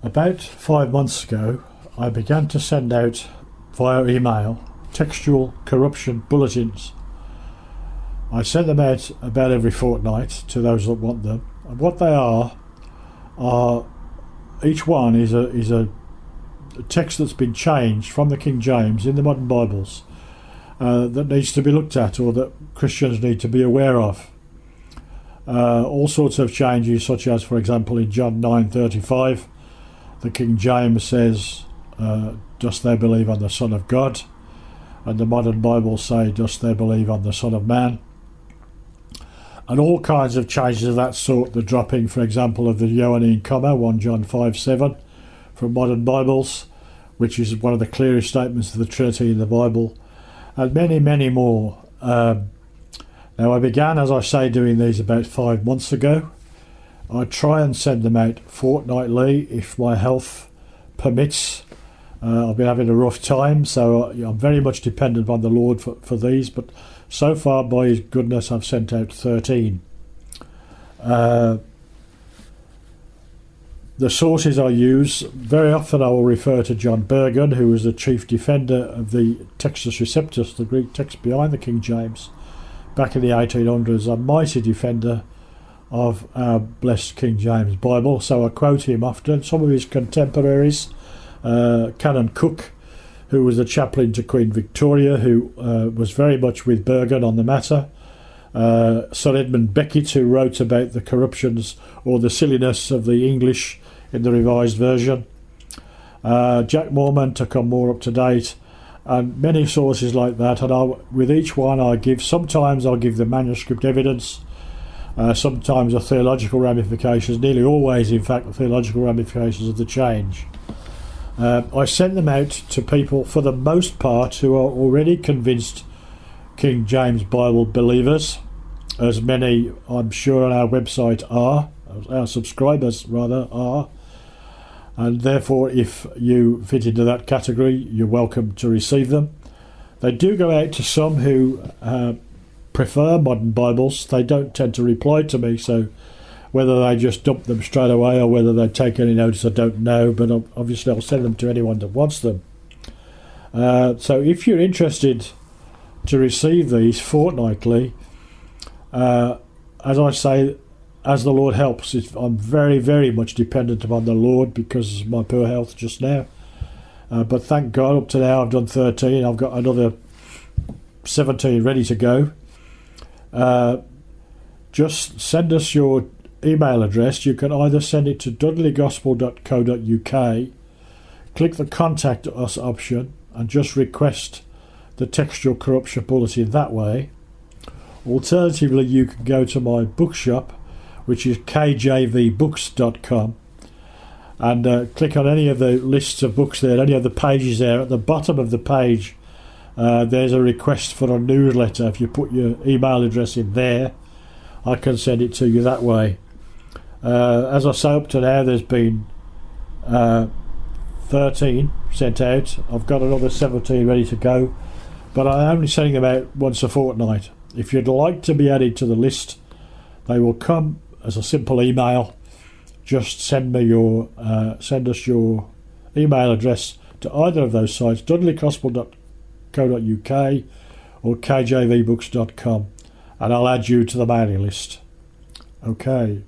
About 5 months ago, I began to send out via email textual corruption bulletins. I send them out about every fortnight to those that want them. And what they are each one is a text that's been changed from the King James in the modern Bibles that needs to be looked at, or that Christians need to be aware of. All sorts of changes, such as, for example, in John 9:35, the King James says, dost thou believe on the Son of God? And the modern Bibles say, dost thou believe on the Son of Man? And all kinds of changes of that sort, the dropping, for example, of the Johannine comma, 1 John 5:7, from modern Bibles, which is one of the clearest statements of the Trinity in the Bible, and many, many more. Now, I began, as I say, doing these about 5 months ago. I try and send them out fortnightly if my health permits. I've been having a rough time, so I'm very much dependent on the Lord for these, but so far, by His goodness, I've sent out 13. The sources I use, very often I will refer to John Burgon, who was the chief defender of the Textus Receptus, the Greek text behind the King James, back in the 1800s, a mighty defender of our blessed King James Bible, so I quote him often. Some of his contemporaries, Canon Cook, who was the chaplain to Queen Victoria, who was very much with Burgon on the matter, Sir Edmund Beckett, who wrote about the corruptions or the silliness of the English in the Revised Version, Jack Moorman, to come more up to date, and many sources like that. And with each one I give, sometimes I'll give the manuscript evidence, sometimes the theological ramifications, nearly always in fact the theological ramifications of the change. I send them out to people, for the most part, who are already convinced King James Bible believers, as many, I'm sure, on our website are, our subscribers rather are, and therefore if you fit into that category, you're welcome to receive them. They do go out to some who prefer modern Bibles. They don't tend to reply to me, so whether they just dump them straight away or whether they take any notice, I don't know, but obviously I'll send them to anyone that wants them. So if you're interested to receive these fortnightly, as I say, as the Lord helps, I'm very, very much dependent upon the Lord because of my poor health just now. But thank God, up to now I've done 13. I've got another 17 ready to go. Just send us your email address. You can either send it to dudleygospel.co.uk, click the contact us option and just request the textual corruption bulletin that way. Alternatively, you can go to my bookshop, which is kjvbooks.com, and click on any of the lists of books there, any of the pages there. At the bottom of the page there's a request for a newsletter. If you put your email address in there, I can send it to you that way. As I say, up to now there's been 13 sent out. I've got another 17 ready to go, but I'm only sending them out once a fortnight. If you'd like to be added to the list, they will come as a simple email. Just send us your email address to either of those sites, dudleygospel.co.uk or kjvbooks.com, and I'll add you to the mailing list. Okay.